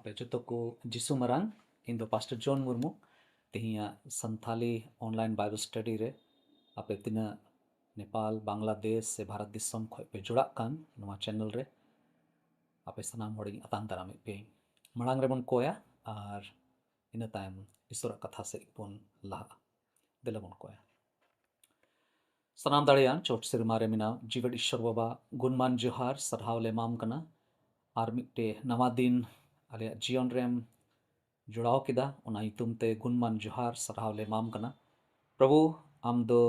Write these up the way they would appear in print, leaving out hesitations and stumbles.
ᱟᱯᱮ ᱡᱚᱛᱚ ᱠᱚ ᱡᱤᱥᱩ ᱢᱟᱨᱟᱝ ᱤᱧ ᱫᱚ ᱯᱟस्टर जॉन मुर्मू तेहिया संथाली ऑनलाइन बाइबल स्टडी रे आपे तिना नेपाल बांग्लादेश से भारत दिसम खो पे जुड़ाक कान नवा चैनल रे आपे सनाम होड़ी अतांग दाराम पे मरांग रे बन कोया और इन तायम ईश्वर कथा से बन लहा दिला बन कोया सनाम दाड़ियान चोट सिरमारे मिना जीवट ईश्वर बाबा गुणमान जोहार सरहाव ले माम कना और मिट्टे नवा दिन आले जीवन रेम जुड़ाव किदा उना इतुम ते गुणमान जोहार सरहाव ले माम कना प्रभु आम दो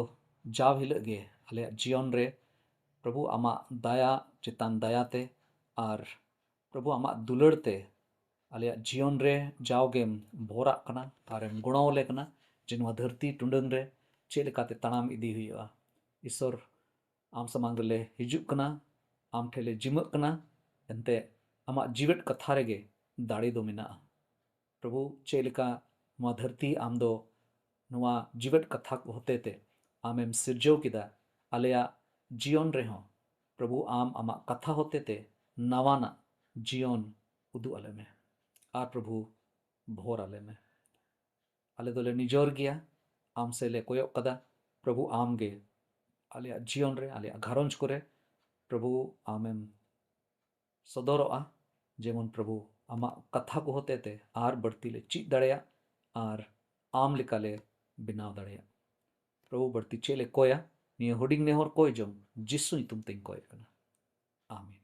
जाव हिलग गे आले जीवन रे प्रभु आमा दया चितान दया ते और प्रभु आमा दुलड़ ते आले जीवन रे जावगेम भोरा कना और गुणाव ले कना जिनवा धरती टुंडंग रे चेलकाते तनाम इदी हुआ ईश्वर आम समांग ले हिजुक कना आम ठेले जिमक कना एंते आमा जीवट कथा रेगे दाड़ी दो मिना प्रभु चेलिका नुआ धरती आम दो नुआ जीवट कथा होते ते आमेम सिरजो किदा आलेया जीवन रे हो प्रभु आम आमा कथा होते ते नवाना जीवन उदु आले में आ प्रभु भोर आले में आले दोले निजोर गया आम से ले कोयो कदा प्रभु आम गे आलेया जीवन रे आलेया घारोंज करे प्रभु आमेम सदरोआ जेमन प्रभु आमा कथा को होते ते आर बढ़ती ले चीज दड़िया और आम लिकाले बिनाव दड़िया प्रभु बढ़ती चेले कोया निये हुडिंग ने होर कोई जम जिसु तुम तिंग कोय कना आमीन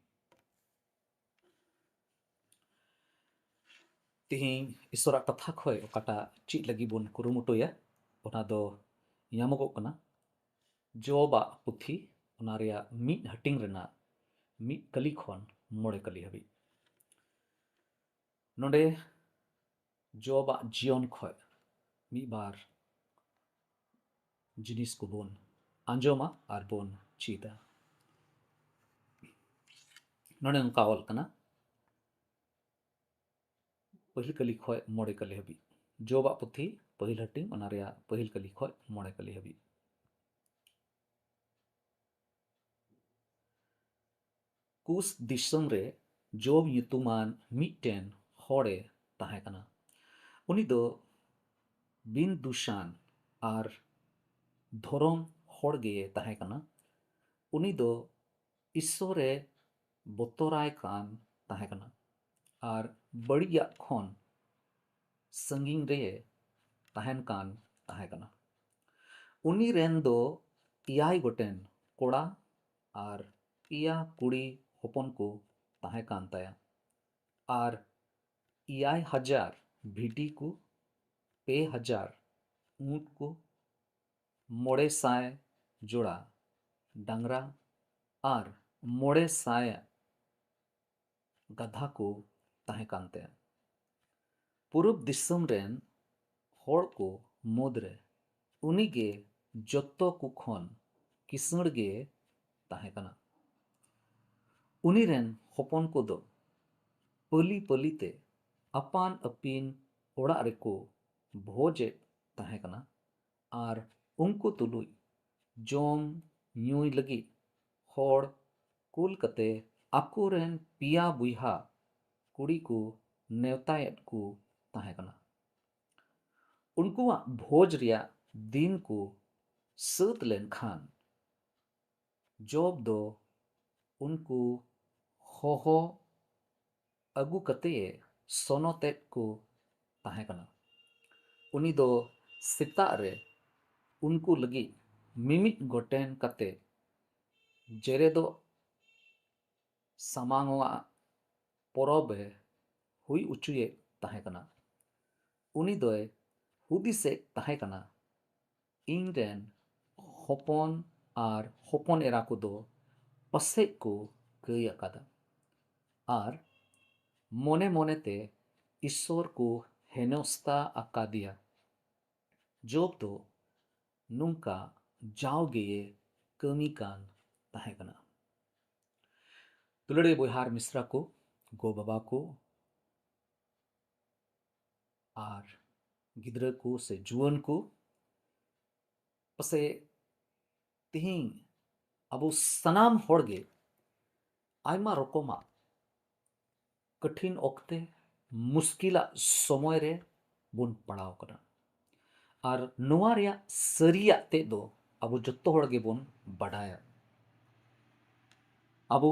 तिहिं ईश्वरा कथा खोय ओकाटा चीज लगी बोन कुरुमुटोया ओना दो यामगो कना जोबा पुथी ओना रेया मिट हटिंग रेना मिट कली खोन मोड़े कली हबी नोडे जोबा जीवन खोय मी बार जिनिस को बोन आंजोमा और बोन चीदा नोडे उनकावल कना पहिल कली खोय मोड़े कली हबी जोबा पुथी पहिल हटिंग ओना रेया पहिल कली खोय मोड़े कली हबी कुस दिसम रे जोब युतुमान मिटेन होड़े ताहे कना उनी दो बिन दुशान और धोरम होड़ गे ताहे कना उनी दो ईश्वरे बोतोराय कान ताहे कना और बड़िया खोन संगिंग रे ताहेन कान ताहे कना उनी रेन दो इयाई गोटेन कोड़ा और पिया कुड़ी होपन को ताहे कान ताया और इयाई हजार भिटी को पे हजार ऊंट को मोड़े साय जोड़ा डांगरा और मोड़े साय गधा को ताहे कानते पूरब दिसम रेन होड़ को मोदरे उनीगे जत्तो को खोन किसण गे ताहे कना उनी रेन होपन को दो पली पलीते अपान अपिन ओड़ा रेको भोजे ताहे कना और उनको तुलुई जोम ᱧᱩᱭ लगी होड़ कुल कते आको रेन पिया बुइहा कुड़ी को नेवतायत को ताहे कना उनकुआ भोज रिया दिन को सत लेन खान जोब दो उनको होहो अगु कते सोनोतेट को ताहे कना उनी दो सिता रे उनको लगी मिमिट गोटेन कते जेरे दो समांगवा पोरोबे हुई उचुए ताहे कना उनी दोए हुदिसे ताहे कना इन रेन होपन और होपन एरा को दो पसे को कई अकादा और मोने मोने ते ईश्वर को हेनोस्ता अकादिया जोब तो नुंका जाओगे कमी कान ताहे कना दुलड़े बोहार मिश्रा को गो बाबा को और गिद्र को से जुअन को पसे तिहिंग अबो सनाम होड़गे आयमा रोकोमा कठिन ओक्ते मुश्किला समय रे बुन पड़ाव कना और नोवा रेया सरिया ते दो अबो जत्तो होड़ गे बुन बडाया अबो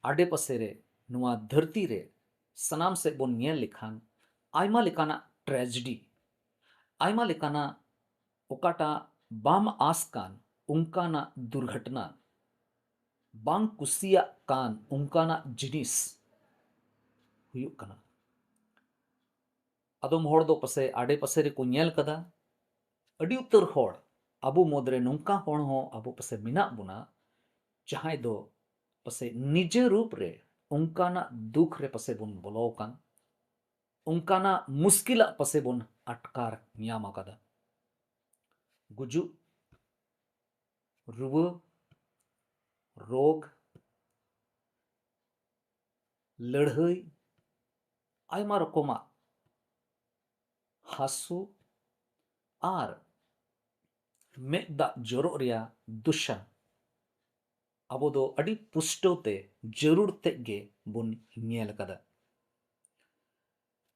आडे पासे रे नोवा धरती रे सनाम से बुन नेल लिखान आयमा लेकाना ट्रेजेडी आयमा लेकाना ओकाटा बाम आसकान उनकाना दुर्घटना बांग कुसिया कान उनकाना जिनिस हुयुग कना अदम होड़ दो पसे आडे पासे रे को नेल कदा अडी उतर होड़ अबो मोदरे नौका होड़ हो अबो पसे मिना बुना जहां दो पसे निजे रूप रे उनकाना दुख रे पसे बुन बोलो कान उनकाना मुश्किला पसे बुन अटकार ᱧᱟᱢ ᱟᱠᱟᱫᱟ गुजु रुवा रोग लड़ाई आयमा रकमा हासु आर मेदा जरो रिया दुशा अबो दो अडी पुष्टोते जरूर तेगे बुन नेल कदा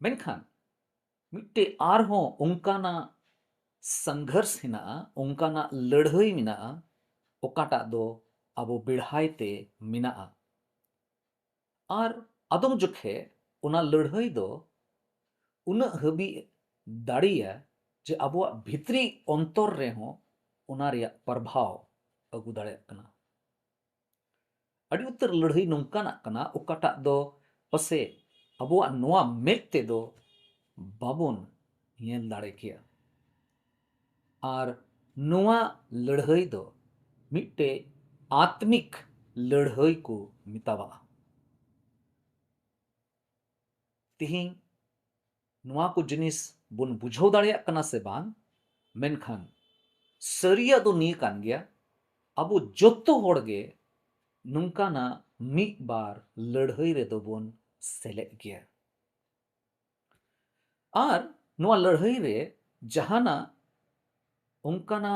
मेनखान मिट्टे आर हो उनकाना संघर्ष हिना उनकाना लड़ाई मिना ओकाटा दो अबो बिढ़ाईते मिना आर अदम जुखे उना लड़ाई दो उना हबी दाड़िया जे अबो भित्री अंतर रे हो उना रिया प्रभाव अगु दाड़े कना अड़ी उत्तर लड़ाई नौकाना कना ओकाटा दो पसे अबो नोआ मेते दो बाबोन नेल दाड़े किया आर नोआ लड़ाई दो मिट्टे आत्मिक लड़ाई को मितावा तिहिं नोआ को जिनिस बुन बुझाव दाड़िया कना से बांग मेनखान सरिया दो नी कान गया अबो जोत्तो होड़गे नुंकाना मी बार लड़ाई रे दो बुन सेले गया आर नोआ लड़ाई रे जहाना उनकाना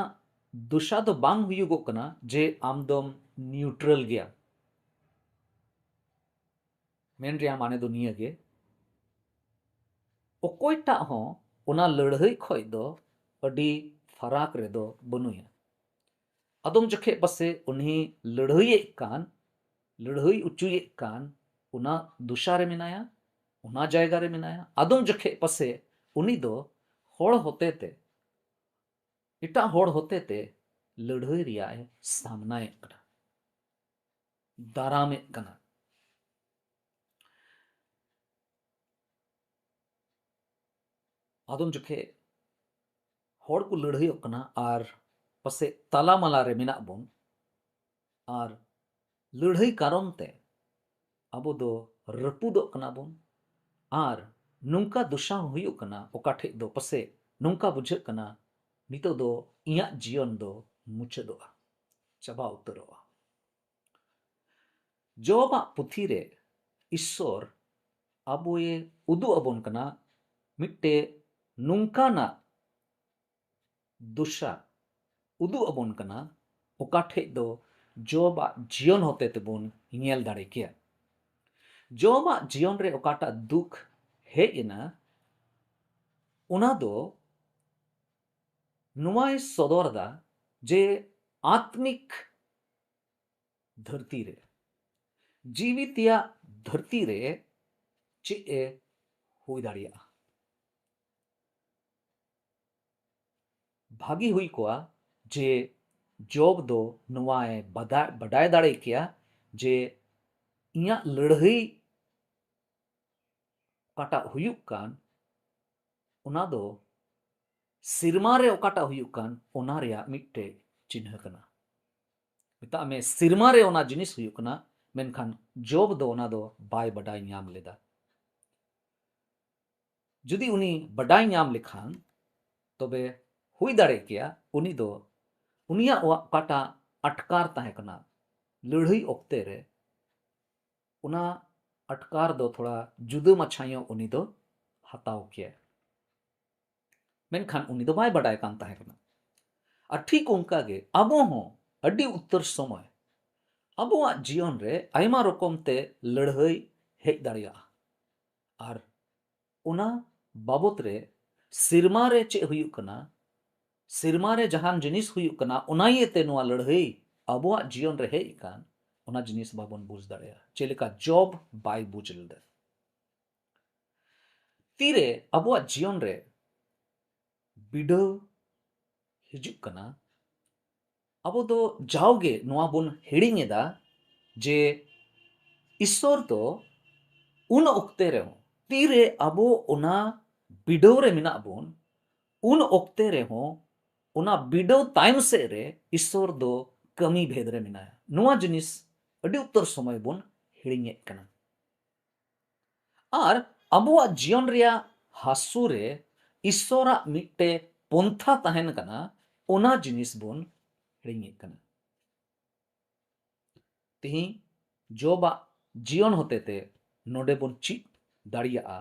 दुशा दो बांग हुयुगो कना जे आमदम न्यूट्रल गया मेन रिया माने दो निया गे ओकोयटा हो उना लड़ाई खोय दो अडी फराक रे दो बनुया अदम जखे पसे उन्हीं लड़ाई उचुये कान उना दुशा रे मिनाया उना जायगा रे मिनाया अदम जखे पसे उनी दो होड़ होते ते इटा होड़ होते ते लड़ाई रिया सामना कना दारामे कना आदम जुखे होड़ को लड़ाई कना आर पसे ताला माला रे मिना बोन आर लड़ाई कारण ते अबो दो रपुदो कना बोन आर नुंका दुशा हुयुग कना ओकाठे दो पसे नुंका बुझे कना नितो दो इया जीवन दो मुचदोआ चबा उतरोआ जोबा पुथी रे ईश्वर अबोए उदु अबोन कना मिट्टे नुंकाना दुशा उदु अबोन कना ओकाठे दो जोबा जीवन होते तेबोन नेल दाड़े किया जोबा जीवन रे ओकाटा दुख हेना उना दो नुआय सदोरदा जे आत्मिक धरती रे जीवितिया धरती रे चे हुई दाड़िया भागी हुई कोआ जे जॉब दो नुआए बडाय दाड़े किया जे इया लड़ाई काटा हुयुग कान उना दो सिरमा रे ओकाटा हुयुग कान उना रिया मिट्टे चिन्ह कना मिता में सिरमा रे ओना जिनिस हुयुग कना मेनखान जॉब दो ओना दो बाय बडाय ᱧᱟᱢ लेदा जुदी उनी बडाय ᱧᱟᱢ लेखान तबे हुई दाड़े किया उनी दो उनिया ओकाटा अटकार ताहे कना लड़ाई ओक्ते रे उना अटकार दो थोड़ा जुदा मछायो उनी दो हताव किया मेनखान उनी दो बाय बडाय कान ताहे कना और ठीक उनका गे अबो हो अडी उत्तर समय अबोआ जीवन रे आयमा रकम ते लड़ाई हेज दाड़िया और उना बाबत रे सिरमा रे चे हुयुक कना, सिरमा रे जहान जिनिस हुयुक कना उना येते नुआ लड़ाई अबुआ जीवन रे हेज कान उना जिनिस बाबन बुझ दाड़ेया चेलेका जॉब बाय बुझ लेदा तीरे अबुआ जीवन रे बिडो हिजुक कना अबो दो जाओगे नुआ बुन हिड़िंगेदा जे ईश्वर तो उन ओक्ते रे हो तीरे अबो उना बिडो रे मिना बुन उन ओक्ते रे हो उना बिडो तायम से रे ईश्वर दो कमी भेद रे मिनाया नुआ जिनिस अडी उत्तर समय बुन हिड़िंगे कना और अबुआ जीवन रिया हासु रे ईश्वरा मिट्टे पंथा तहन कना ओना जिनिस बुन हिड़िंगे कना तिही जोबा जीवन होते ते नोडे बुन चित दाड़िया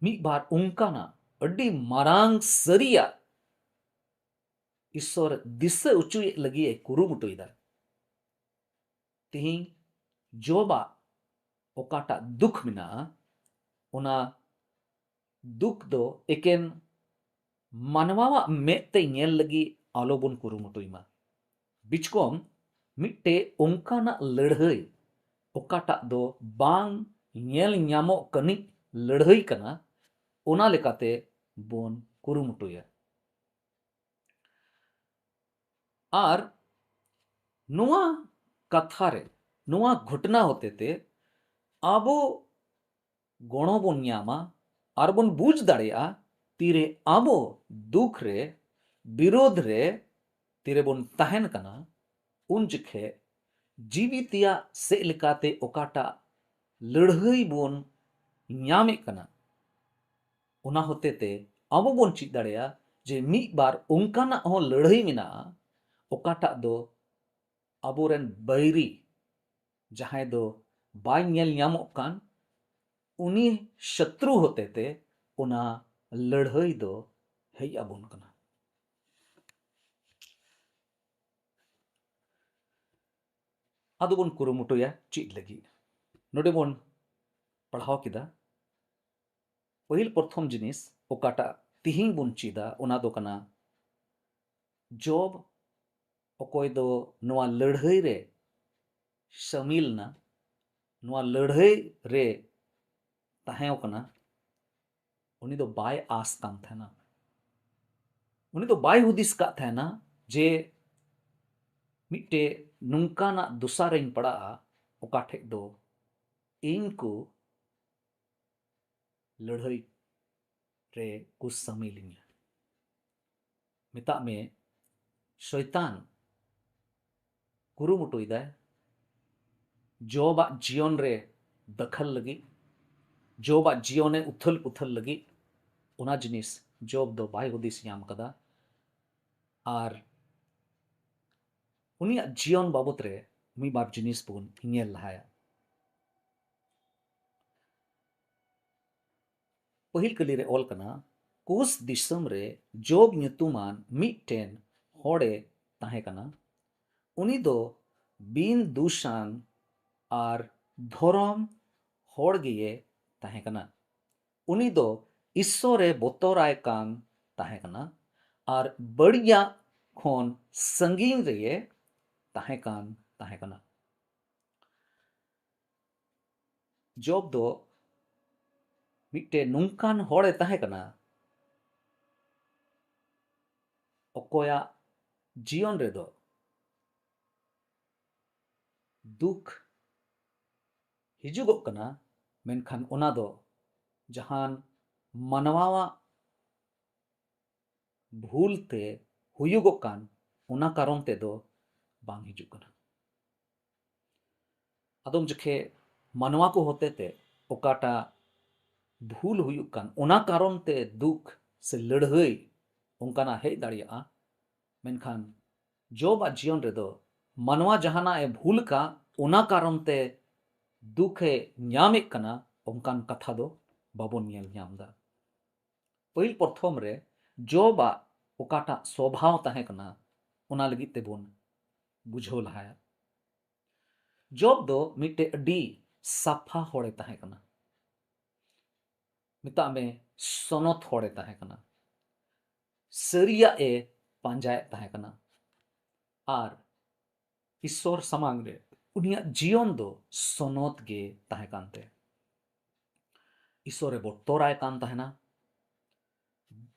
मी बार उनकाना अड्डी मारांग सरिया ईश्वर दिसे उचुए लगी कुरुमुटुइदा तिही जोबा ओकाटा दुख मिना ओना दुख दो एकेन मानवावा मेते नेल लगी आलोबन कुरुमुटुइमा बिचकोम मिट्टे ओंकाना लड़ाई ओकाटा दो बांग नेल न्यामो कनी लड़ाई कना ओना लेकाते बोन कुरुमुटुया और नुआ कथा रे नुआ घटना होते ते आबो गणो बोन न्यामा और बोन बुझ दाड़िया तीरे आबो दुख रे विरोध रे तीरे बोन तहन कना उन जखे जीवितिया से लेकाते ओकाटा लड़ाई बोन न्यामे कना उना होते ते आबो बोन चित दाड़िया जे मी बार उनकाना हो लड़ाई मिना ओकाटा दो अबोरेन बैरी जहां दो बाय नेल न्यामोग कान उनी शत्रु होते ते उना लड़ाई दो हेय अबोन कना आदो बोन कुरुमुटुया चित लगी नोडे बोन पढ़ाव किदा पहिल प्रथम जिनिस ओकाटा तिहिं बोन चिदा उना दो कना जॉब अकोय दो नुआ लड़ाई रे शामिल ना नुआ लड़ाई रे ताहें कना उनी दो बाय आस कान थाना उनी दो बाय हुदिस का थाना जे मिट्टे नुंकाना दुसारें पड़ा ओकाठे दो इनको लड़ाई रे कुछ शामिलिंग मिता में शैतान कुरुमुटुइदा जोबा जीवन रे दखल लगी जोबा जीवने उथल पुथल लगी उना जिनिस जोब दो बाय हुदिस याम कदा और उनिया जीवन बाबत रे मी बार जिनिस बुन नेल लहाया पहिल कली रे ऑल कना कुस दिसम रे जोब ᱧᱩᱛᱩᱢᱟᱱ मिट्टेन होड़े ताहे कना उनी दो बिन दुशान और धर्म होड़ गिए ताहे कना उनी दो ईश्वरे बोतराय कान ताहे कना और बढ़िया खोन संगीन रे ताहे कना जोब दो मिट्टे नुंकान होड़े ताहे कना ओकोया जीवन रे दो दुख हिजुगो कना मेनखान ओना दो जहान मानवावा भूल ते हुयुगो कान ओना कारण ते दो बांग हिजुग कना अदम जखे मानवा को होते ते ओकाटा भूल हुयुग कान ओना कारण ते दुख से लड़ाई उनकाना हेज दाड़िया मेनखान जोबा जीवन रे दो मानवा जहाना ए भूल का ओना कारण ते दुखे न्यामे कना उनकान कथा दो बाबोन नेल न्यामदा पहिल प्रथम रे जोबा ओकाटा स्वभाव ताहे कना ओना लगी ते बोन बुझो लहाया जोब दो मिट्टे अडी साफा होड़े ताहे कना, मिता में सोनोत होड़े ताहे कना, सरिया ए पांजाए ताहे कना, आर ईश्वर समांग रे उनिया जीवन दो सोनोत गे ताहे कांते, ईश्वरे बोतोराय कान ताहेना,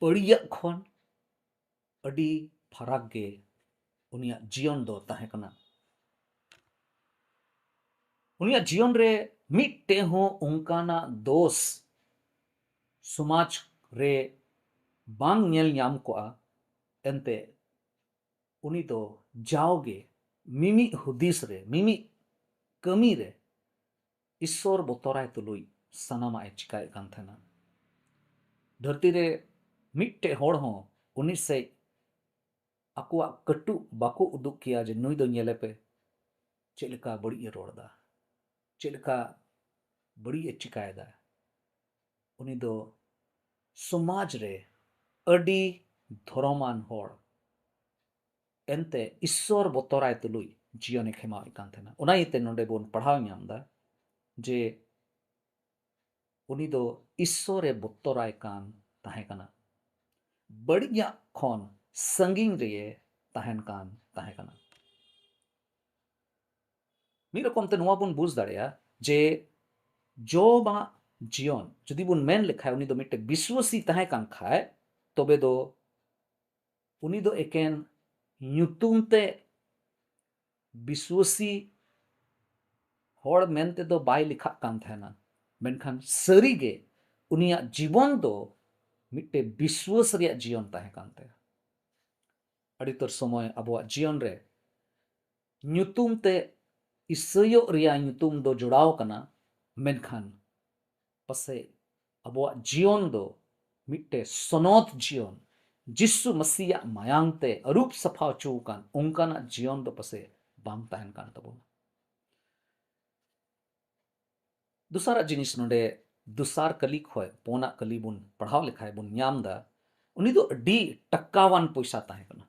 बड़िया खन अडी फराक गे उनिया जीवन दो ताहे कना। उनिया जीवन रे मिट्टे हो उनकाना दोष समाज रे बांग नेल ᱧᱟᱢ कोआ एंते उनी दो जाओगे मिमी हुदिस रे मिमी कमी रे ईश्वर बोतराय तुलुई सनामा ए चिकाय कान थाना। धरती रे मिट्टे होड़ हो उनी से आकुआ कटु बाको उदुक किया जे नुई दो नेले पे चेलका बड़ी ए रोड़दा, चेलका बड़ी ए चिकायदा, उनी दो समाज रे अडी धर्मान होड़ एंते ईश्वर बोतराय तुलुई जीवने खेमावे कान थाना। ओना इते नोंडे बोन पढ़ाव ᱧᱟᱢदा जे उनी दो ईश्वरे बोतराय कान ताहे कना, बड़िया खन संगिंग रे ताहेन कान ताहे कना। मी रकम ते नोवा बोन बुझ दाड़ेया जे जोबा जीवन जुदी बोन मेन लेखाय उनी दो मिट्टे विश्वासी ताहे कान खाय तबे दो उनी दो एकेन ᱧᱩᱛᱩᱢ ते विश्वासी होड़ मेनते दो बाय लिखा कान थाना, मेनखान सरी गे उनिया जीवन दो मिट्टे विश्वास रे जीवन ताहे कान ताया। अडितर समय अबुआ जीवन रे ᱧᱩᱛᱩᱢ ते ईसयो रिया ᱧᱩᱛᱩᱢ दो जुड़ाव कना, मेनखान पसे अबुआ जीवन दो मिट्टे सनोत जीवन जिसु मसीहा मायांग ते अरूप सफा चूकान उनकाना जीवन दो पसे बांग ताहन कान तबोन। दूसरा जिनिस नोंडे दुसार कली खोय पोना कली बुन पढ़ाव लिखाय बुन ᱧामदा उनी दो अडी टक्कावान पैसा ताहे कना,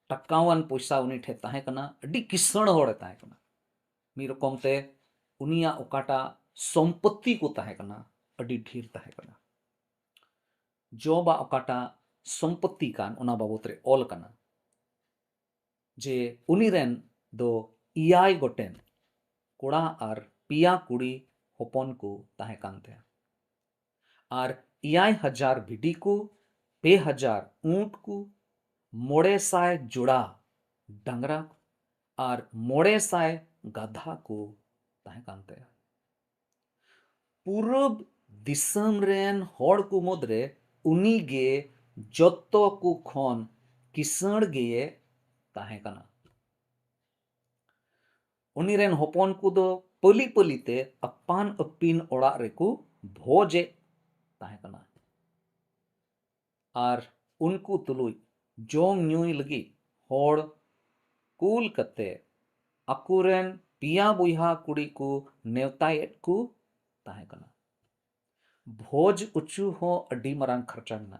टक्कावान पैसा उनी ठे ताहे कना, अडी किसण होड़े ताहे कना। मी रकम ते उनिया ओकाटा संपत्ति को ताहे कना अडी ढेर ताहे कना। जोबा ओकाटा संपत्ति कान उना बाबत रे ऑल कना जे उनी रेन दो इयाय गोटेन कोड़ा आर पिया कुड़ी होपन को ताहे कानते आर 5000 भिडी को 2000 ऊंट को 900 जुड़ा डंगरा आर 900 गधा को ताहे कानते। पूरब दिसम रेन होड़ को मुद्रे उनी गे जत्तो को खन किसण गे ताहे कना। उनी रेन होपन को दो पली पलीते अपान अपिन ओड़ा रेको भोजे ताहे कना आर उनको तुलुई जोंग ᱧᱩᱭ लगी होड़ कूल कते अकुरेन पिया बुहा कुड़ी को नेवतायेट को ताहे कना। भोज उचू हो अडी मरांग खर्चा ना,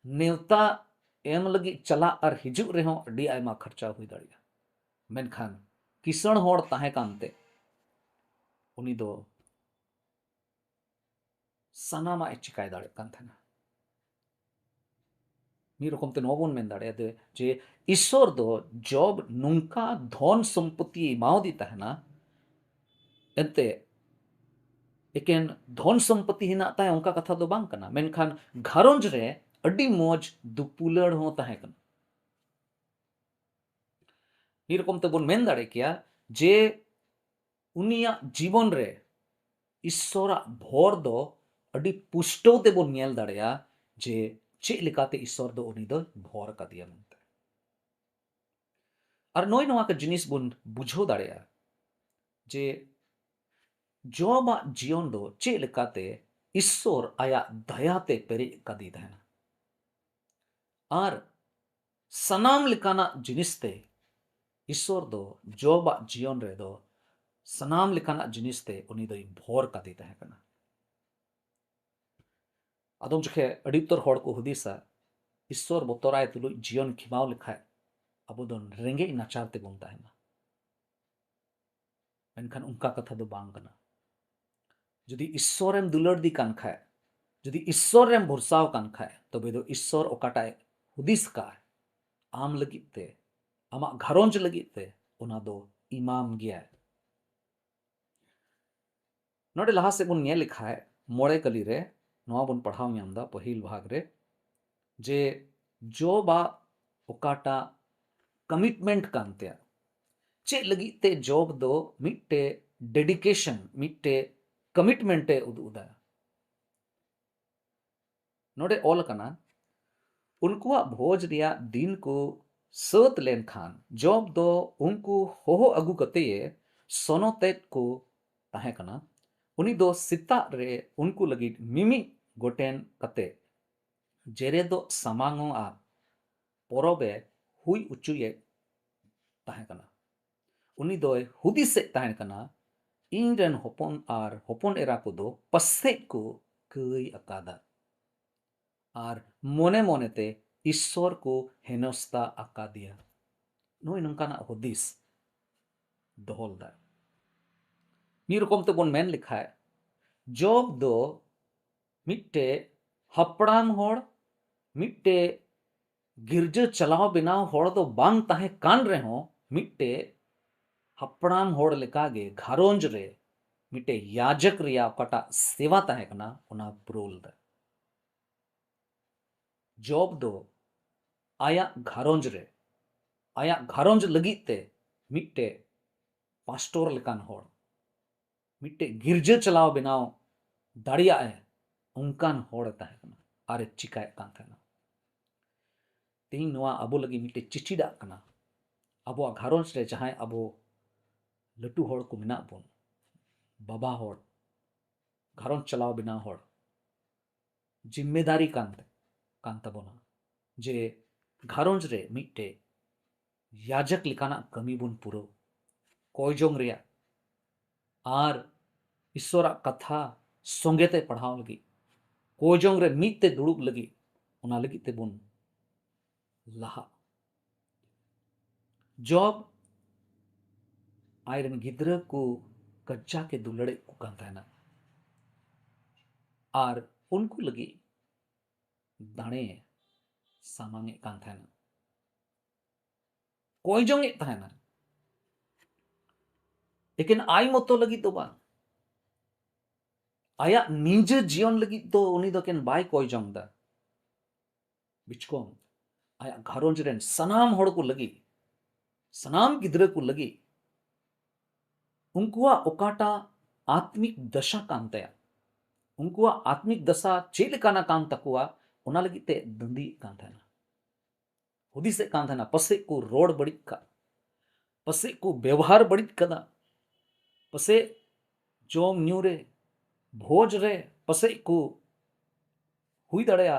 नेवता एम लगी चला और हिजुग रे हो अडी आयमा खर्चा हुई दाड़िया, मेनखान किसण होड़ ताहे कानते उनी दो सनामा ए चिकाय दाड़े कान थाना। मी रकम ते नोबोन मेन दाड़े दे जे ईश्वर दो जॉब नुंका धन संपत्ति माओदी ताहेना एंते एकेन धन संपत्ति हिना ताहे उनका कथा दो बांग कना, मेनखान घारोंज रे अडी मोज दुपुलड़ हो ताहे कना। ई रकम ते बोन मेन दाड़े किया जे उनिया जीवन रे ईश्वरा भोर दो अडी पुष्टो ते बोन नेल दाड़ेया जे चे लिकाते ईश्वर दो उनी दो भोर का दिया मनते। और नोय नोआ का जिनिस बोन बुझो दाड़ेया जे जोबा जीवन दो चे लिकाते ईश्वर आया दयाते पेरे कदी दहना और सनाम लिकाना जिनिस ते ईश्वर दो जोबा जीवन रे दो सनाम लिकाना जिनिस ते उनी दो भोर कदी तहे कना। आदम जखे अडितर होड़ को हुदिसा ईश्वर बोतराय तुलुई जीवन खिमाव लिखाय अबो दो रेंगे नाचार ते बोन ताहेना, मेनखान उनका कथा दो बांग कना। जुदी ईश्वरेम दुलड़ दी कान खाए जुदी ईश्वरेम भरसाव कान खाए तबे दो ईश्वर ओकाटाय हुदिस का आम लगित ते आमा घरोंज लगित ते उना दो इमाम गया नोडे लहा से बुन ने लिखा है मोड़े कली रे नवा बुन पढ़ाव ᱧᱟᱢदा पहिल भाग रे जे जो बा ओकाटा कमिटमेंट कानते चे लगित ते जॉब दो मिट्टे डेडिकेशन मिट्टे कमिटमेंटे उदुदा नोडे ऑल कना उनकुआ भोज रिया दिन को सत लेन खान जॉब दो उनको होहो अगु कते सोनोते को ताहे कना उनी दो सिता रे उनको लगी मिमी गोटेन कते जेरे दो समांगो आ पोरोबे हुई उचुये ताहे कना उनी दो हुदिसे ताहे कना इन रेन होपन आर होपन एरा को दो पसे को कई अकादा आर मोने मोने ते ईश्वर को हेनस्ता आका दिया नुई नंकाना हुदिस दोहल दा मी रकम ते बोन मेन लिखा है जॉब दो मिट्टे हपड़ाम होड़ मिट्टे गिरजा चलाव बिनाव होड़ दो बांग ताहे कान रहे मिट्टे हपड़ाम होड़ लेकागे घरोंज रे मिट्टे याजक रिया कटा सेवा ताहे कना उना प्रोल दा जॉब दो आया घरोंज रे आया घरोंज लगी ते मिट्टे पास्टोर लेकान होड़ मिट्टे गिरजा चलाव बिनाव दाड़िया है उनकान होड़ ताहे कना आरे चिकाय कान थाना तीन नवा अबो लगी मिट्टे चिठी डा कना अबो घरोंज रे जहां अबो लटू होड़ को मिना बोन बाबा होड़ घरोंज चलाव बिना होड़ जिम्मेदारी कान तबोना जे घरोंज रे मिट्टे याजक लिकाना कमी बुन पुरो कोयजोंग रिया आर ईश्वरा कथा संगेते पढ़ाव लगी कोयजोंग रे मीते दुड़ुब लगी उना लगी ते बुन लहा जॉब आयरन गिद्र को कच्चा के दुलड़े को कांताना आर उनको लगी दाणे सामांगे कांताना कोयजोंग ताना लेकिन आई मतो लगी तो बा आया निज जीवन लगी तो उनी दो केन बाय कोयजोंग दा बिचकोम आया घरोंज रेन सनाम होड़ को लगी सनाम गिद्र को लगी उनकुआ ओकाटा आत्मिक दशा कांतया उनकुआ आत्मिक दशा चेलकाना कान तकुआ उना लगी ते दंदी कांथना हुदिसे कांथना पसे को रोड बड़ी का पसे को व्यवहार बड़ी कदा पसे जोम न्यू रे भोज रे पसे को हुई दड़या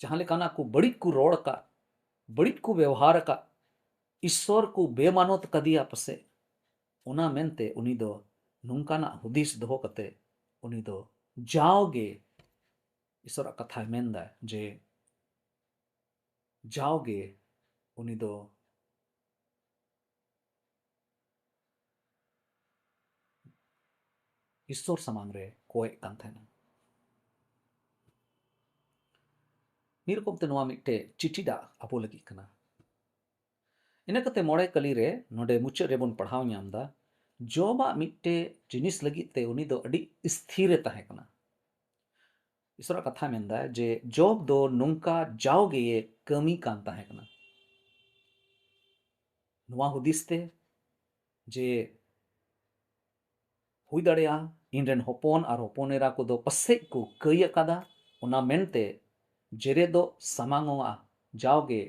जहां लेकाना को बड़ी को रोड का बड़ी को व्यवहार का ईश्वर को बेमानोत कदिया पसे उना मेनते उनी दो नुंकाना हुदिस दोहो कते उनी दो जाओगे ईश्वर कथा मेंदा जे जाओगे उनी दो ईश्वर समांग रे कोय कान थाना निरकम ते नोआ मिट्टे चिठी डा आपो लगी कना इन कते मोड़े कली रे नोडे मुचे रे बोन पढ़ाव ᱧᱟᱢदा जोबा मिट्टे जिनिस लगी ते उनी दो अडी स्थिर ताहे कना ईश्वर कथा मेंदा जे जॉब दो नुंका जाओगे ये कमी कान ताहे कना नोआ हुदिस ते जे हुई दड़या इनरेन होपोन और होपोनेरा को दो पसे को कई कदा उना मेनते जेरे दो समांगोआ जाओगे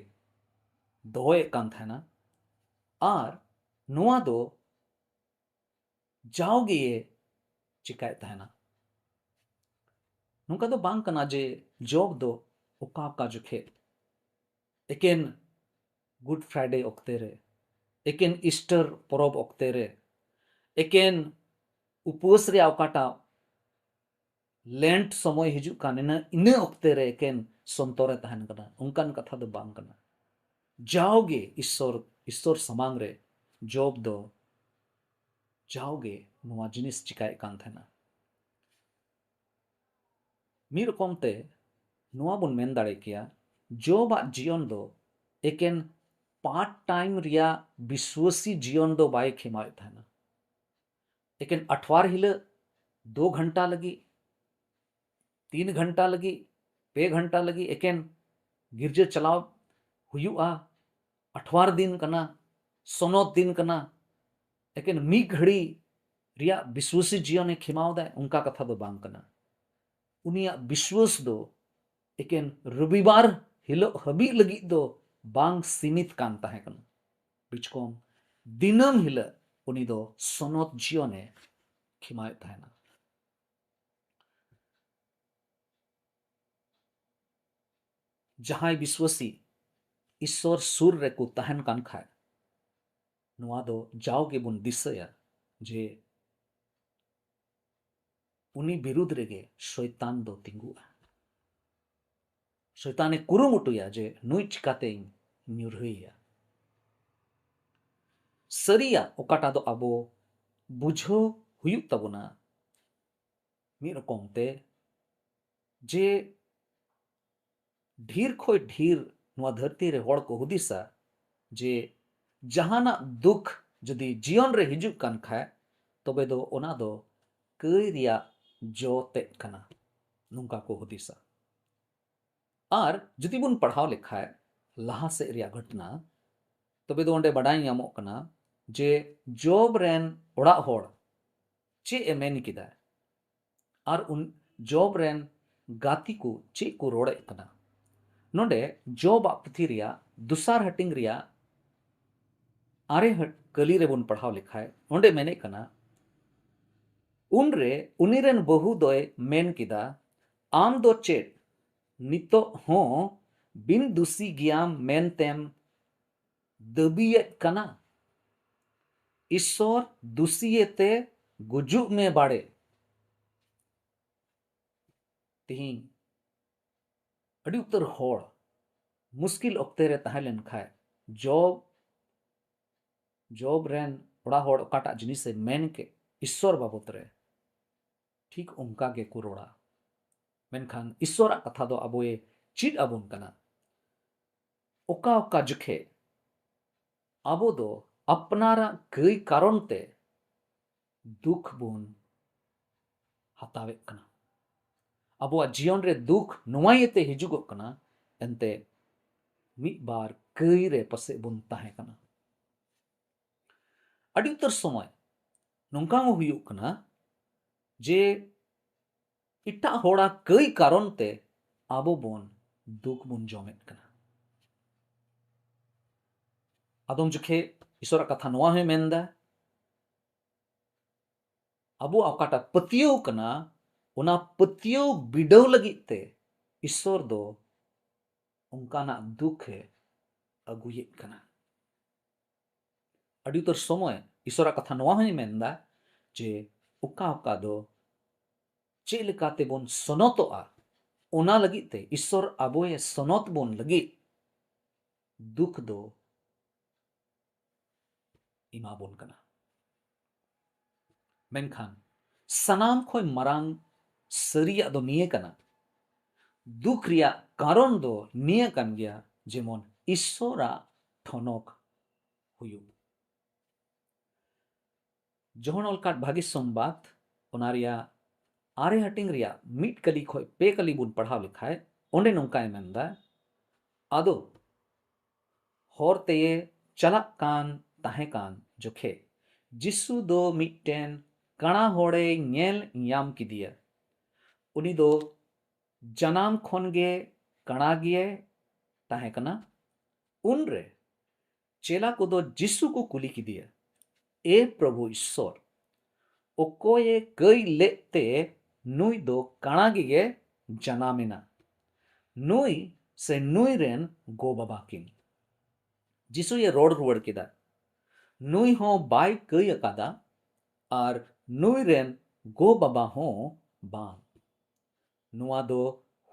दोए कान थाना आर नोआ दो जाओगे ये चिकाय थाना नुका दो बांग कना जे जॉब दो उका जुखे एकेन गुड फ्राइडे ओक्ते रे एकेन ईस्टर परब ओक्ते रे एकेन उपवास रे अवकाटा लेंट समय हिजु कान इन ओक्ते रे एकेन संतोरे तहन कना उनकान कथा दो बांग कना जाओगे ईश्वर समांग रे जॉब दो जाओगे नोआ जिनिस चिकाय कान थाना ᱢᱤᱫ ᱨᱚᱠᱚᱢ ᱛᱮ ᱱᱚᱣᱟ ᱵᱚᱱ ᱢᱮᱱ ᱫᱟᱲᱮ ᱠᱮᱭᱟ ᱡᱚᱵᱟᱜ ᱡᱤᱭᱚᱱ ᱫᱚ ᱮᱠᱮᱱ पार्ट टाइम रिया विश्वासी जीवन दो बाय खेमाए थाना लेकिन अठवार हिल 2 घंटा लगी 3 घंटा लगी 2 घंटा लगी एकेन गिरजे चलाव हुआ अठवार दिन कना सोनोत दिन कना एकेन मी घड़ी रिया विश्वासी जीवन खेमाव दा उनका कथा दो बांग कना उनिया विश्वास दो एकेन रविवार हिलो हबी लगी दो बांग सीमित कान ताहे कना बिचकोम दिनम हिल उनी दो सोनोत जीवने खिमाए ताहेना जहां विश्वासी ईश्वर सुर रे को तहन कान खाए नुआ दो जाओगे बुन दिसया जे उनी विरुद्ध रेगे शैतान दो तिंगुआ शैताने कुरुमुटुया जे नुई चिकाते ᱧᱩᱨᱦᱟᱹᱭᱟ सरिया ओकाटा दो अबो बुझो हुयुग तबोना मी रकम ते जे ढेर खोय ढेर नुआ धरती रे हड़ को हुदिसा जे जहाना दुख जदि जीवन रे हिजुग कान खाए तबे दो ओना दो कई रिया जो तेज कना नुंका को हुदिसा और जदि बुन पढ़ाव लिखाए लहा से रिया घटना तबे दो ओंडे बडाई ᱧᱟᱢᱚᱜ कना जे जॉब रेन ओड़ा होड़ चे ए मेन किदा और उन जॉब रेन गाती को चे को रोड़े कना नोंडे जॉब आपथी रिया दुसार हटिंग रिया आरे कली रे बुन पढ़ाव लिखाए ओंडे मेने कना उनरे उनीरेन बहु दोय मेन किदा आम दो चेट नितो हो बिन दुसी गियाम मेन तेम दबियत कना ईश्वर दुसियते गुजुग में बाड़े तिहिं अड़ी उत्तर होड़ मुश्किल ऑक्ते रे तहे लेन खाए जॉब रेन ओड़ा होड़ ओकाटा जिनिस से मेन के ईश्वर बाबत रे ठीक उनका गे कुरोड़ा मेनखान ईश्वरा कथा दो अबोए चिट अबुन कना ओका ओका जुखे अबो दो अपनारा कई कारण ते दुख बुन हतावे कना अबो जीवन रे दुख नुवायते हिजुगो कना एंते मिद बार कई रे पसे बुन ताहे कना अड़ी उत्तर समय नोंका हुयुग कना जे इटा होड़ा कई कारण ते आबो बोन दुख बुन जोमेत कना आदम जुखे ईश्वरा कथा नोआ है मेंदा अबो अकाटा पतियो कना उना पतियो बिडव लगित ते ईश्वर दो उनकाना दुख है अगुयेत कना अड़ी उतर समय ईश्वरा कथा नोआ है मेंदा जे उका उका दो चे लेकाते बोन सनोतोआ ओना लगित ते ईश्वर अबोए सनोत बोन लगी दुख दो इमा बोन कना मेनखान सनाम खोय मरांग सरिया दो निये कना दुख रिया कारण दो निये कन गया जेमन ईश्वरा ठनक हुयु जहन अलकाट भागी संबाद ओनारिया आरे हटिंग रिया मिट कली खोय पे कली बुन पढ़ाव लिखाए ओंडे नोंकाय मेंदा आदो होरते चलक कान ताहे कान जोखे जिसु दो मिटेन कणा होड़े नेल याम किदिया उनी दो जनाम खोनगे कणा गिए ताहे कना उनरे चेला को दो जिसु को कुली किदिया ए प्रभु ईश्वर ओकोये कई लेते नुई दो कणा गिए जनामेना नुई से नुई रेन गो बाबा किन जिसु ये रोड रुवड़ किदा नुई हो बाय कई अकादा और नुई रेन गो बाबा हो बांग नुआ दो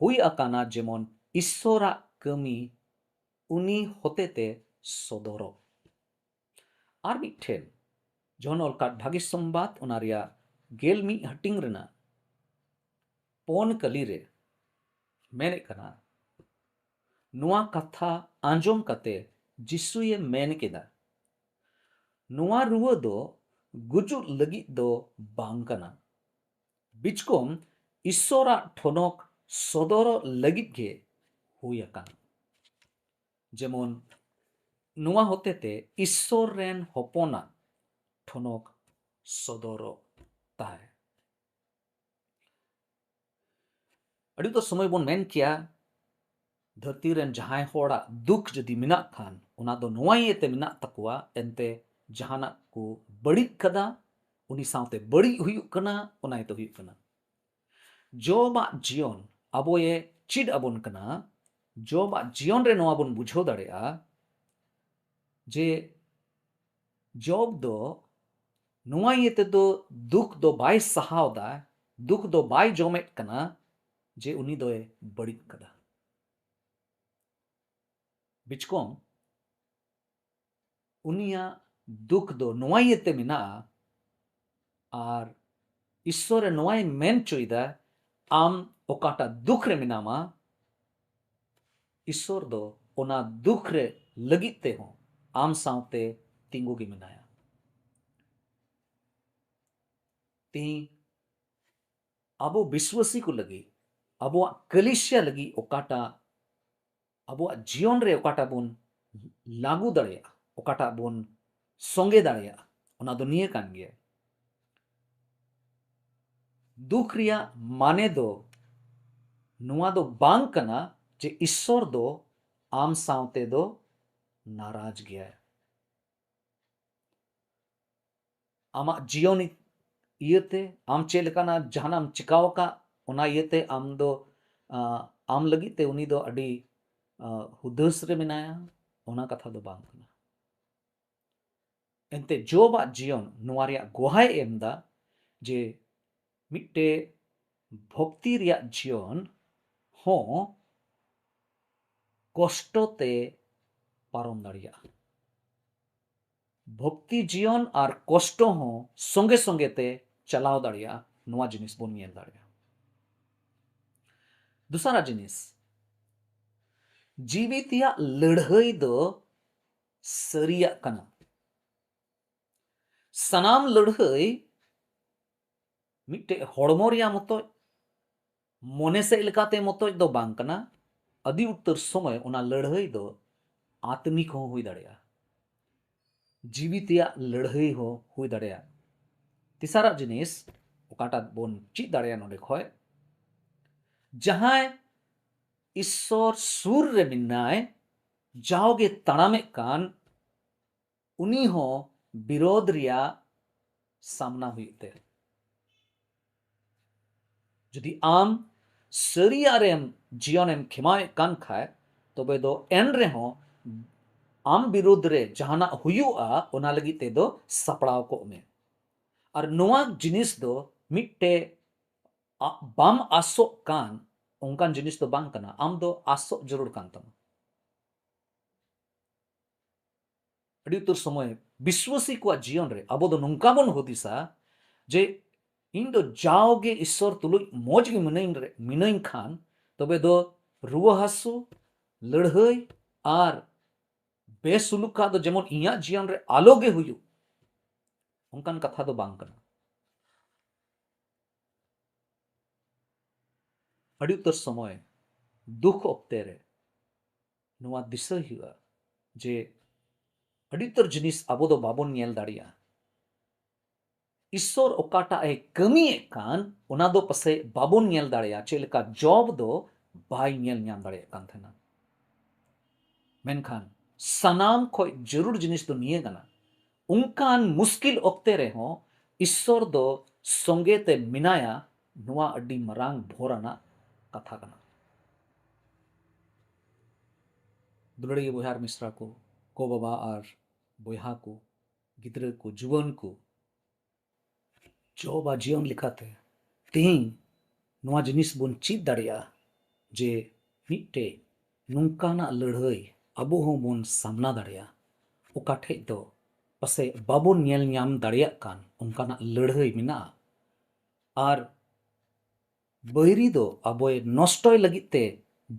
हुई अकाना जेमन ईश्वरा कमी उनी होतेते सदोरो और मिठेन जहन अलकाट भागी संबाद ओनारिया गेल मी हटिंग रेना पोन कली रे मेने कना नुआ कथा आंजोम कते जिसुए मेन केदा नुआ रुआ दो गुजु लगी दो बांग कना बिचकोम ईश्वरा ठोनक सदरो लगी के हुई अकान जेमन नुआ होते ते ईश्वर रेन होपोना ठोनक सदरो ताहे अड़ी तो समय बोन मेन किया धरती रेन जहां होड़ा दुख जदि मिना खान उना दो नुआ येते मिना तकुआ एंते जहाना को बड़ी कदा उनी साउते बड़ी हुई कना उना तो हुई कना जोबा जीवन अबो ये चिड अबोन कना जोबा जीवन रे नोआ बोन बुझो दाड़ेया जे जॉब दो नुआ येते दो दुख दो बाय सहावदा दुख दो बाय जोमेट कना जे उनी दोए बड़ी कदा बिचकोम उनिया दुख दो नुआ येते मिना आर ईश्वर नोआई मेन चुईदा आम ओकाटा दुख रे मिनामा ईश्वर दो ओना दुख रे लगिते हो आम साउते तिंगु गी मिनाया ती अबो विश्वासी को लगी अबो कलिसिया लगी ओकाटा अबो जीवन रे ओकाटा बोन लागू दाड़ेया ओकाटा बोन संगे दाड़ेया ओना दो निये कान गया दुख रिया माने दो नुआ दो बांग कना जे ईश्वर दो आम साउते दो नाराज गया है आमा जीवन इयते आम चेलकाना जहानाम चिकाव का ओना इयते आम दो आम लगी ते उनी दो अडी हुदस रे मिनाया ओना कथा दो बांग कना एंते जोबा जीवन नुआ रिया गोहाय एमदा जे मिट्टे भक्ति रिया जीवन हो कष्टते पारम दाड़िया भक्ति जीवन और कष्ट हो संगे संगे ते चलाव दाड़िया नुआ जिनिस बोन नेल दाड़िया दूसरा जिनिस जीवितिया लड़ाई दो सरिया कना सनाम लड़ाई मिट्टे हड़मो रिया मतो मोने से इलकाते मतो दो बांग कना अदि उत्तर समय ओना लड़ाई दो आत्मिक हो हुई दाड़िया जीवितिया लड़ाई हो हुई दाड़िया तीसरा जिनिस ओकाटा बोन ची दाड़िया नोडे खय जहां ईश्वर सूर रे मिनाय जाओगे तड़ामे कान उनी हो विरोध रिया सामना हुईते जदि आम सरिया रेम जीवन एम खिमाए कान खाए तबे दो एन रे हो आम विरोध रे जहाना हुयुआ ओना लगी ते दो सपड़ाव को में और नोआ जिनिस दो मिट्टे बाम आसो कान उनकान जिनिस दो बांग कना आम दो आसो जरूर कान तम अड़ी उतर समय विश्वासी को जीवन रे अबो दो नंका बोन होदिसा जे इन दो जाओगे ईश्वर तुलुज मौज गे मिनाइन खान तबे दो रुआ हासु लड़ाई और बेसुलुक का दो जेमन इया जीवन रे आलोगे हुयु उनकान कथा दो बांग कना अड़ी उतर समय दुख ऑक्ते रे नुआ दिशा हुआ जे अड़ी उतर जिनिस अबो दो बाबोन नेल दाड़िया ईश्वर ओकाटा ए कमी कान ओना दो पसे बाबोन नेल दाड़िया चेलका जॉब दो बाय नेल न्याम दाड़िया कान थेना मेनखान सनाम खो जरूर जिनिस दो निये गना उनकान मुश्किल ऑक्ते रे हो ईश्वर दो संगे ते मिनाया नुआ अड्डी मरांग भोराना कथा कना दुलड़ी बोहार मिश्रा को बाबा और बोहा को गिद्र को जुवन को जो बा जीवन लिखाते तेहिं नुआ जिनिस बोन चीत दाड़िया जे मिट्टे नुंकाना लड़ाई अबो हो बोन सामना दाड़िया ओका ठेज दो पसे बाबोन नेल न्याम दाड़िया कान उनकाना लड़ाई मिना और बैरी दो अबोय नष्टोय लगित ते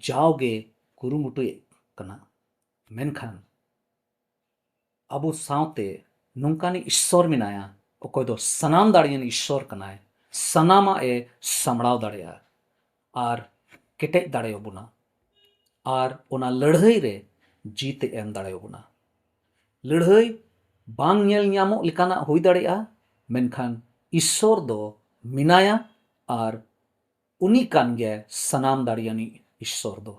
जाओगे कुरुमुटुए कना मेनखान अबो सावते नोंकानी ईश्वर मेनाया अकोय दो सनाम दाड़ियान ईश्वर कनाय सनामा ए सामड़ाव दाड़ेया आर केटेज दाड़ेयो बुना आर ओना लड़ाई रे जीत एम दाड़ेयो बुना लड़ाई बांग नेल ᱧᱟᱢᱚᱜ लेकाना हुई दाड़ेया मेनखान ईश्वर दो मिनाया आर उनी कान गे सनाम दाड़ियानी ईश्वर दो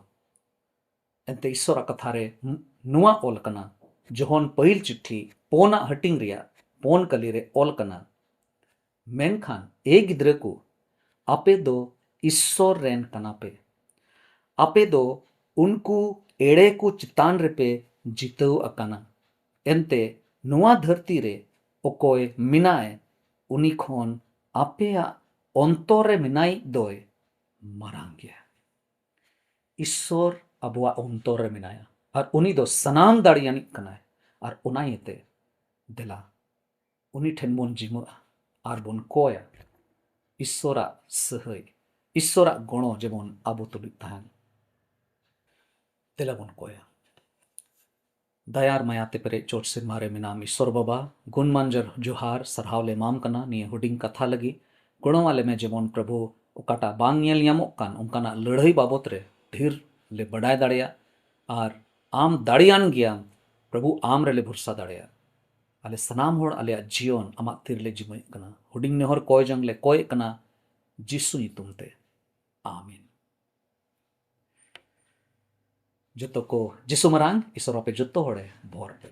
एंते ईश्वर कथा रे नुआ ओल कना जोहन पहिल चिट्ठी पोना हटिंग रिया पोन कली रे ओल कना मेनखान ए गिद्रे को आपे दो ईश्वर रेन कना पे आपे दो उनको एड़े को चितान रे पे जितव अकाना एंते नुआ धरती रे ओकोय मिनाय उनी खोन आपेया अंतर रे मिनाई दोय मारांग गया ईश्वर अबुआ अंतर रे मिनाया और उनी दो सनाम दाड़ियानी कनाय और उनायते देला उनी ठेन बोन जिमा और बोन कोया ईश्वरा सहय ईश्वरा गणो जेमन आबो तुलिक तहान देला बोन कोया दयार मायाते पेरे चोट से मारे मिनाम ईश्वर बाबा गुणमांजर जुहार सरहावले माम कना निये हुडिंग कथा लगी गुणों वाले में जेमन प्रभु ओकाटा बांग नेल ᱧᱟᱢᱚᱜ कान उनकाना लड़ाई बाबत रे ढेर ले बड़ाय दाड़िया आर आम दाड़ियान गियाम प्रभु आम रे ले भरसा दाड़िया आले सनाम होड़ आले जीवन आमा तिर ले जिमय कना हुडिंग नेहर कोय जंग ले कोय कना जिसु ᱧᱩᱛᱩᱢ ते आमीन जतो को जिसु मरांग ईश्वर पे जतो होड़े भोर पे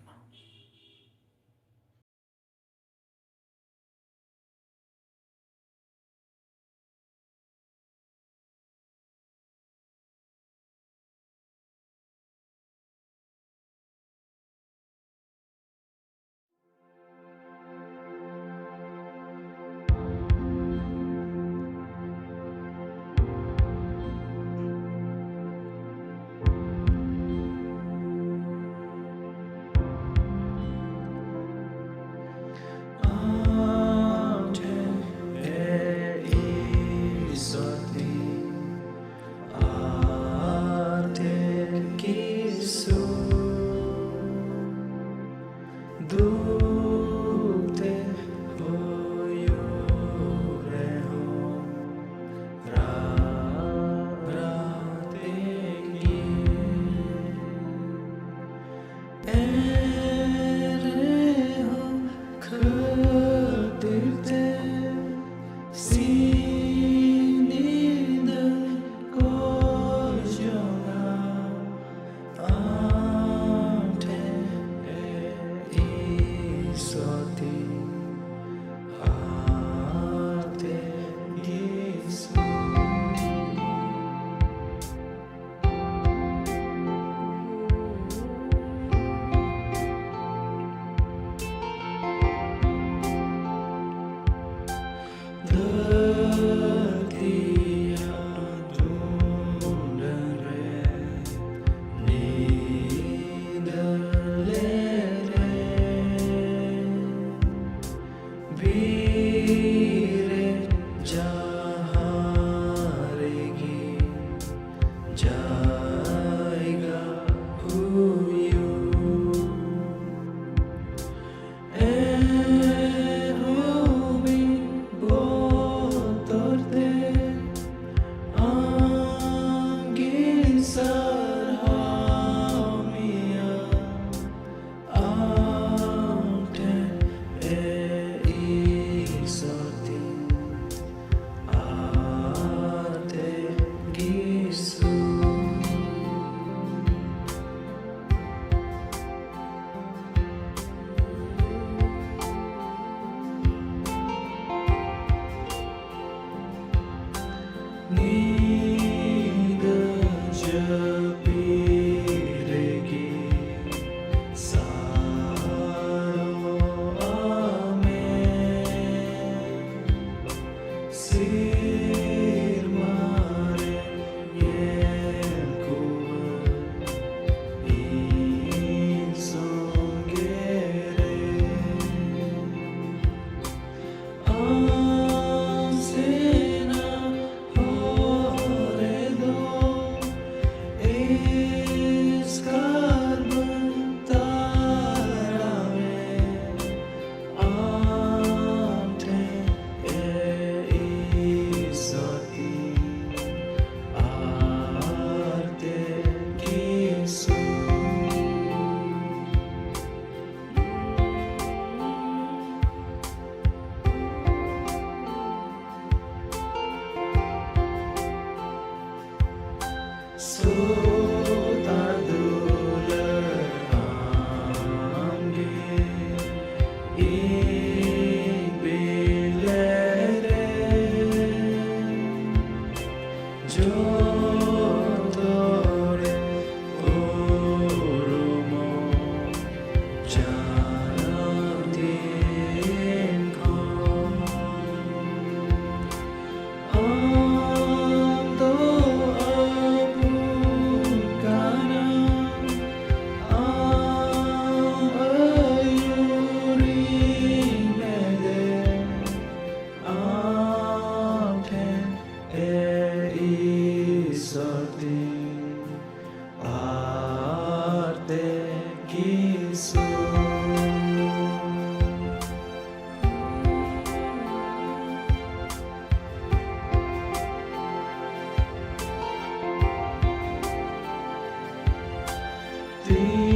ती